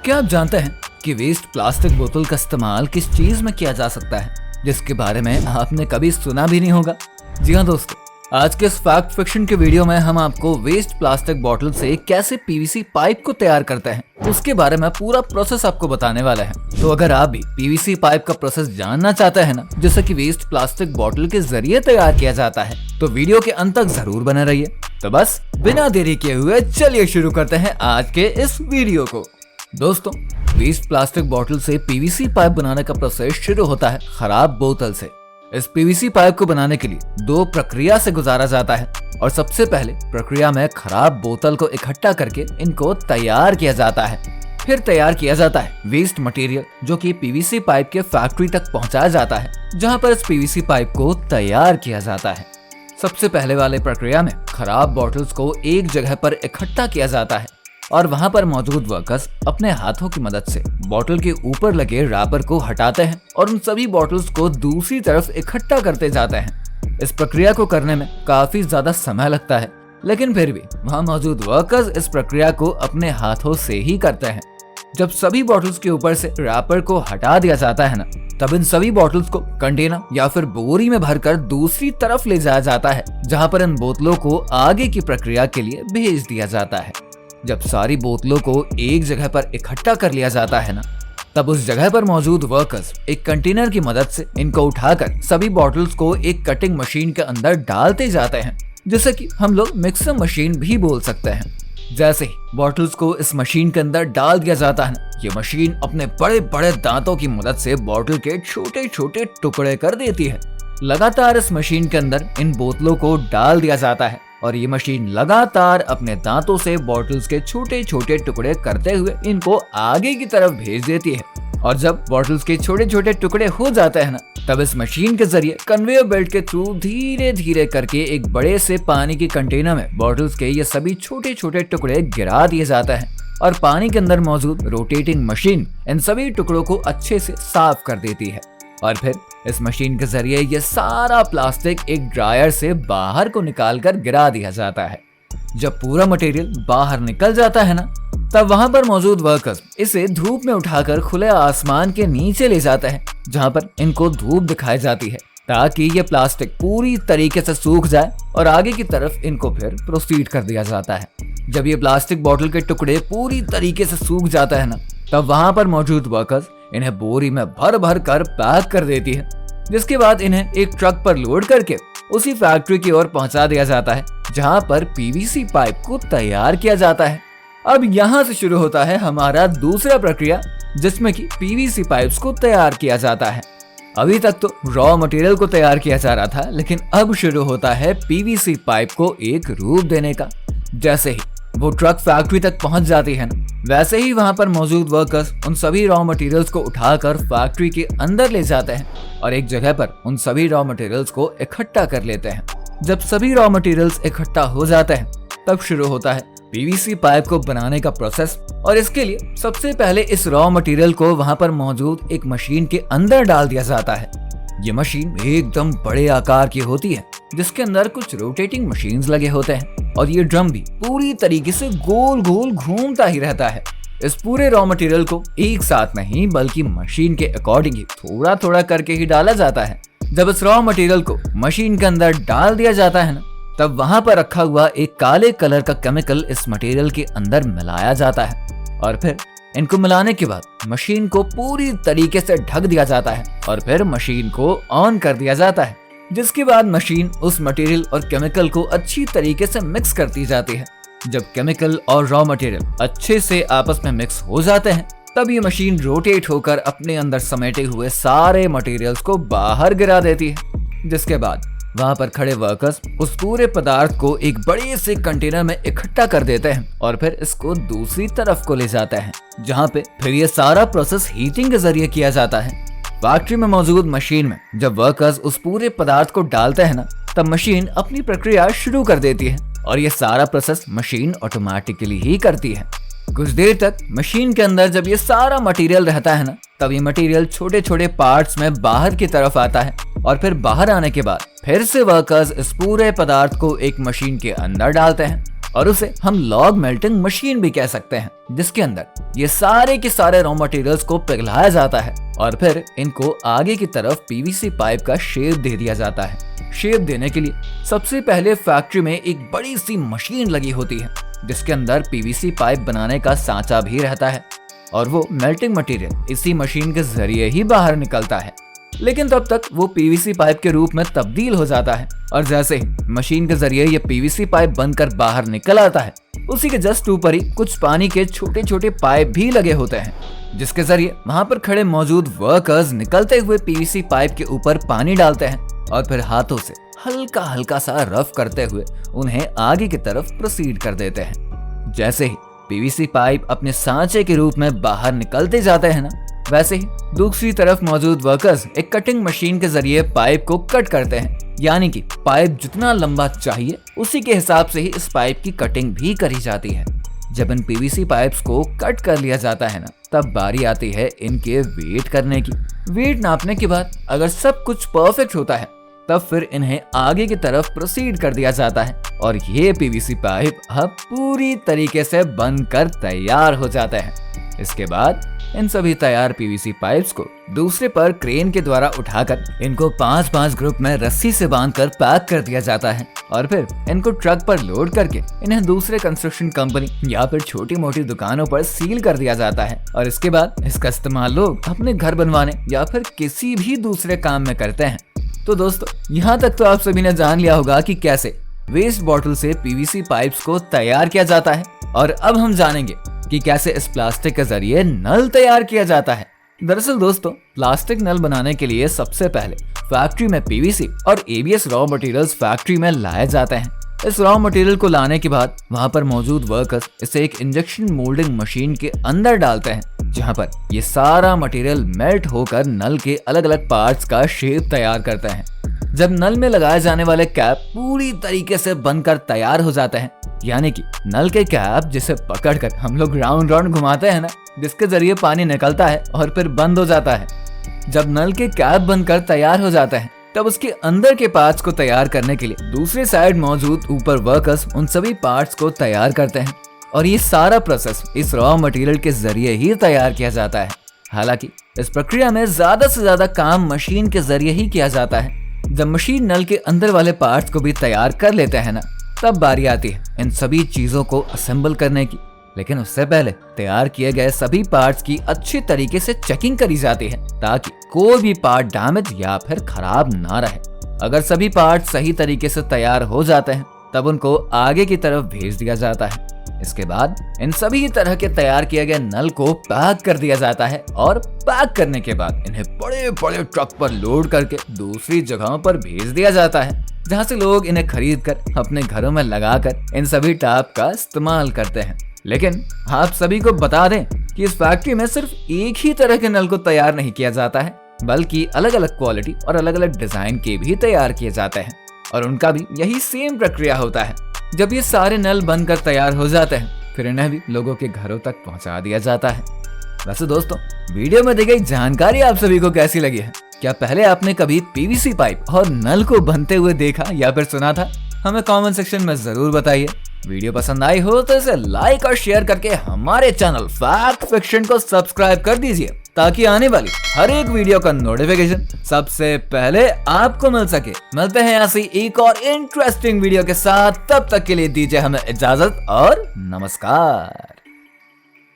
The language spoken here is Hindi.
क्या आप जानते हैं कि वेस्ट प्लास्टिक बोतल का इस्तेमाल किस चीज में किया जा सकता है जिसके बारे में आपने कभी सुना भी नहीं होगा? जी हाँ दोस्तों, आज के इस फैक्ट फिक्शन के वीडियो में हम आपको वेस्ट प्लास्टिक बोतल से कैसे पीवीसी पाइप को तैयार करते हैं उसके बारे में पूरा प्रोसेस आपको बताने वाले हैं। तो अगर आप भी पीवीसी पाइप का प्रोसेस जानना चाहते हैं ना, जैसे कि वेस्ट प्लास्टिक बोतल के जरिए तैयार किया जाता है, तो वीडियो के अंत तक जरूर बने रहिए। तो बस बिना देरी किए हुए चलिए शुरू करते हैं आज के इस वीडियो को। दोस्तों, वेस्ट प्लास्टिक बोतल से पीवीसी पाइप बनाने का प्रोसेस शुरू होता है खराब बोतल से। इस पीवीसी पाइप को बनाने के लिए दो प्रक्रिया से गुजारा जाता है और सबसे पहले प्रक्रिया में खराब बोतल को इकट्ठा करके इनको तैयार किया जाता है। फिर तैयार किया जाता है वेस्ट मटेरियल, जो कि पीवीसी पाइप के फैक्ट्री तक पहुंचाया जाता है, जहां पर इस पीवीसी पाइप को तैयार किया जाता है। सबसे पहले वाले प्रक्रिया में खराब बॉटल्स को एक जगह पर इकट्ठा किया जाता है और वहां पर मौजूद वर्कर्स अपने हाथों की मदद से बोतल के ऊपर लगे रैपर को हटाते हैं और उन सभी बॉटल्स को दूसरी तरफ इकट्ठा करते जाते हैं। इस प्रक्रिया को करने में काफी ज्यादा समय लगता है, लेकिन फिर भी वहां मौजूद वर्कर्स इस प्रक्रिया को अपने हाथों से ही करते हैं। जब सभी बॉटल्स के ऊपर से रैपर को हटा दिया जाता है ना, तब इन सभी बॉटल्स को कंटेनर या फिर बोरी में भरकर दूसरी तरफ ले जाया जाता है, जहां पर इन बोतलों को आगे की प्रक्रिया के लिए भेज दिया जाता है। जब सारी बोतलों को एक जगह पर इकट्ठा कर लिया जाता है ना, तब उस जगह पर मौजूद वर्कर्स एक कंटेनर की मदद से इनको उठाकर सभी बॉटल्स को एक कटिंग मशीन के अंदर डालते जाते हैं, जिसे कि हम लोग मिक्सर मशीन भी बोल सकते हैं। जैसे ही बॉटल्स को इस मशीन के अंदर डाल दिया जाता है ना, ये मशीन अपने बड़े बड़े दांतों की मदद से बॉटल के छोटे छोटे टुकड़े कर देती है। लगातार इस मशीन के अंदर इन बोतलों को डाल दिया जाता है और ये मशीन लगातार अपने दांतों से बॉटल्स के छोटे छोटे टुकड़े करते हुए इनको आगे की तरफ भेज देती है। और जब बॉटल्स के छोटे छोटे टुकड़े हो जाते हैं ना, तब इस मशीन के जरिए कन्वेयर बेल्ट के थ्रू धीरे धीरे करके एक बड़े से पानी के कंटेनर में बॉटल्स के ये सभी छोटे छोटे टुकड़े गिरा दिए जाते हैं और पानी के अंदर मौजूद रोटेटिंग मशीन इन सभी टुकड़ों को अच्छे से साफ कर देती है। और फिर इस मशीन के जरिए ये सारा प्लास्टिक एक ड्रायर से बाहर को निकालकर गिरा दिया जाता है। जब पूरा मटेरियल बाहर निकल जाता है ना, तब वहां पर मौजूद वर्कर्स इसे धूप में उठाकर खुले आसमान के नीचे ले जाते हैं, जहां पर इनको धूप दिखाई जाती है ताकि ये प्लास्टिक पूरी तरीके से सूख जाए और आगे की तरफ इनको फिर प्रोसीड कर दिया जाता है। जब ये प्लास्टिक बॉटल के टुकड़े पूरी तरीके से सूख जाता है ना, तब वहां पर मौजूद वर्कर्स इन्हें बोरी में भर भर कर पैक कर देती है, जिसके बाद इन्हें एक ट्रक पर लोड करके उसी फैक्ट्री की ओर पहुंचा दिया जाता है, जहां पर पीवीसी पाइप को तैयार किया जाता है। अब यहाँ से शुरू होता है हमारा दूसरा प्रक्रिया, जिसमें कि पीवीसी पाइप्स को तैयार किया जाता है। अभी तक तो रॉ मटेरियल को तैयार किया जा रहा था, लेकिन अब शुरू होता है पीवीसी पाइप को एक रूप देने का। जैसे ही वो ट्रक फैक्ट्री तक पहुंच जाती है ना, वैसे ही वहां पर मौजूद वर्कर्स उन सभी रॉ मटेरियल्स को उठाकर फैक्ट्री के अंदर ले जाते हैं और एक जगह पर उन सभी रॉ मटेरियल्स को इकट्ठा कर लेते हैं। जब सभी रॉ मटेरियल्स इकट्ठा हो जाते हैं, तब शुरू होता है पीवीसी पाइप को बनाने का प्रोसेस। और इसके लिए सबसे पहले इस रॉ मटेरियल को वहां पर मौजूद एक मशीन के अंदर डाल दिया जाता है। ये मशीन एकदम बड़े आकार की होती है, जिसके अंदर कुछ रोटेटिंग मशीन्स लगे होते हैं और ये ड्रम भी पूरी तरीके से गोल गोल घूमता ही रहता है। इस पूरे रॉ मटेरियल को एक साथ नहीं, बल्कि मशीन के अकॉर्डिंग ही थोड़ा थोड़ा करके ही डाला जाता है। जब इस रॉ मटेरियल को मशीन के अंदर डाल दिया जाता है ना, तब वहां पर रखा हुआ एक काले कलर का केमिकल इस मटेरियल के अंदर मिलाया जाता है और फिर इनको मिलाने के बाद मशीन को पूरी तरीके से ढक दिया जाता है और फिर मशीन को ऑन कर दिया जाता है, जिसके बाद मशीन उस मटेरियल और केमिकल को अच्छी तरीके से मिक्स करती जाती है। जब केमिकल और रॉ मटेरियल अच्छे से आपस में मिक्स हो जाते हैं, तब ये मशीन रोटेट होकर अपने अंदर समेटे हुए सारे मटेरियल्स को बाहर गिरा देती है, जिसके बाद वहां पर खड़े वर्कर्स उस पूरे पदार्थ को एक बड़े से कंटेनर में इकट्ठा कर देते हैं और फिर इसको दूसरी तरफ को ले जाते हैं, जहां पे फिर ये सारा प्रोसेस हीटिंग के जरिए किया जाता है। फैक्ट्री में मौजूद मशीन में जब वर्कर्स उस पूरे पदार्थ को डालते हैं ना, तब मशीन अपनी प्रक्रिया शुरू कर देती है और ये सारा प्रोसेस मशीन ऑटोमेटिकली ही करती है। कुछ देर तक मशीन के अंदर जब ये सारा मटेरियल रहता है ना, तब ये मटेरियल छोटे छोटे पार्ट्स में बाहर की तरफ आता है और फिर बाहर आने के बाद फिर से वर्कर्स इस पूरे पदार्थ को एक मशीन के अंदर डालते हैं और उसे हम लॉग मेल्टिंग मशीन भी कह सकते हैं, जिसके अंदर ये सारे के सारे रॉ मटेरियल्स को पिघलाया जाता है और फिर इनको आगे की तरफ पीवीसी पाइप का शेप दे दिया जाता है। शेप देने के लिए सबसे पहले फैक्ट्री में एक बड़ी सी मशीन लगी होती है, जिसके अंदर पीवीसी पाइप बनाने का सांचा भी रहता है और वो मेल्टिंग मटेरियल इसी मशीन के जरिए ही बाहर निकलता है। लेकिन तब तक वो पीवीसी पाइप के रूप में तब्दील हो जाता है और जैसे ही मशीन के जरिए ये पीवीसी पाइप बनकर बाहर निकल आता है, उसी के जस्ट ऊपर ही कुछ पानी के छोटे छोटे पाइप भी लगे होते हैं, जिसके जरिए वहां पर खड़े मौजूद वर्कर्स निकलते हुए पीवीसी पाइप के ऊपर पानी डालते हैं और फिर हाथों से हल्का हल्का सा रफ करते हुए उन्हें आगे की तरफ प्रोसीड कर देते हैं। जैसे ही पीवीसी पाइप अपने सांचे के रूप में बाहर निकलते जाते हैं ना, वैसे ही दूसरी तरफ मौजूद वर्कर्स एक कटिंग मशीन के जरिए पाइप को कट करते हैं, यानी कि पाइप जितना लंबा चाहिए उसी के हिसाब से ही इस पाइप की कटिंग भी करी जाती है। जब इन पीवीसी पाइप्स को कट कर लिया जाता है ना, तब बारी आती है इनके वेट करने की। वेट नापने के बाद अगर सब कुछ परफेक्ट होता है, तब फिर इन्हें आगे की तरफ प्रोसीड कर दिया जाता है और ये पीवीसी पाइप अब पूरी तरीके से बनकर तैयार हो जाते हैं। इसके बाद इन सभी तैयार पीवीसी पाइप्स को दूसरे पर क्रेन के द्वारा उठाकर इनको 5-5 ग्रुप में रस्सी से बांधकर पैक कर दिया जाता है और फिर इनको ट्रक पर लोड करके इन्हें दूसरे कंस्ट्रक्शन कंपनी या फिर छोटी मोटी दुकानों पर सील कर दिया जाता है और इसके बाद इसका इस्तेमाल लोग अपने घर बनवाने या फिर किसी भी दूसरे काम में करते हैं। तो दोस्तों, यहाँ तक तो आप सभी ने जान लिया होगा कि कैसे वेस्ट बॉटल से पीवीसी पाइप्स को तैयार किया जाता है और अब हम जानेंगे कि कैसे इस प्लास्टिक के जरिए नल तैयार किया जाता है। दरअसल दोस्तों, प्लास्टिक नल बनाने के लिए सबसे पहले फैक्ट्री में पीवीसी और एबीएस रॉ मटेरियल्स फैक्ट्री में लाए जाते हैं। इस रॉ मटेरियल को लाने के बाद वहां पर मौजूद वर्कर्स इसे एक इंजेक्शन मोल्डिंग मशीन के अंदर डालते हैं, जहां पर ये सारा मटेरियल मेल्ट होकर नल के अलग अलग पार्ट्स का शेप तैयार करते हैं। जब नल में लगाए जाने वाले कैप पूरी तरीके से बनकर तैयार हो जाते हैं, यानी कि नल के कैप जिसे पकड़कर हम लोग राउंड राउंड घुमाते हैं ना, जिसके जरिए पानी निकलता है और फिर बंद हो जाता है। जब नल के कैप बनकर तैयार हो जाता है, तब उसके अंदर के पार्ट्स को तैयार करने के लिए दूसरे साइड मौजूद ऊपर वर्कर्स उन सभी पार्ट्स को तैयार करते हैं और ये सारा प्रोसेस इस रॉ मटेरियल के जरिए ही तैयार किया जाता है। हालांकि इस प्रक्रिया में ज्यादा से ज्यादा काम मशीन के जरिए ही किया जाता है। जब मशीन नल के अंदर वाले पार्ट्स को भी तैयार कर लेते हैं ना, तब बारी आती है इन सभी चीजों को असेंबल करने की। लेकिन उससे पहले तैयार किए गए सभी पार्ट्स की अच्छी तरीके से चेकिंग करी जाती है, ताकि कोई भी पार्ट डैमेज या फिर खराब ना रहे। अगर सभी पार्ट सही तरीके से तैयार हो जाते हैं, तब उनको आगे की तरफ भेज दिया जाता है। इसके बाद इन सभी तरह के तैयार किए गए नल को पैक कर दिया जाता है और पैक करने के बाद इन्हें बड़े बड़े ट्रक पर लोड करके दूसरी जगहों पर भेज दिया जाता है, जहां से लोग इन्हें खरीद कर अपने घरों में लगाकर इन सभी टैप का इस्तेमाल करते हैं। लेकिन आप सभी को बता दें कि इस फैक्ट्री में सिर्फ एक ही तरह के नल को तैयार नहीं किया जाता है, बल्कि अलग अलग क्वालिटी और अलग अलग डिजाइन के भी तैयार किए जाते हैं और उनका भी यही सेम प्रक्रिया होता है। जब ये सारे नल बनकर तैयार हो जाते हैं, फिर इन्हें भी लोगों के घरों तक पहुंचा दिया जाता है। वैसे दोस्तों, वीडियो में दी गई जानकारी आप सभी को कैसी लगी है? क्या पहले आपने कभी पीवीसी पाइप और नल को बनते हुए देखा या फिर सुना था? हमें कमेंट सेक्शन में जरूर बताइए। वीडियो पसंद आई हो तो इसे लाइक और शेयर करके हमारे चैनल फैक्ट फिक्शन को सब्सक्राइब कर दीजिए, ताकि आने वाली हर एक वीडियो का नोटिफिकेशन सबसे पहले आपको मिल सके। मिलते हैं ऐसी एक और इंटरेस्टिंग वीडियो के साथ, तब तक के लिए दीजिए हमें इजाजत और नमस्कार।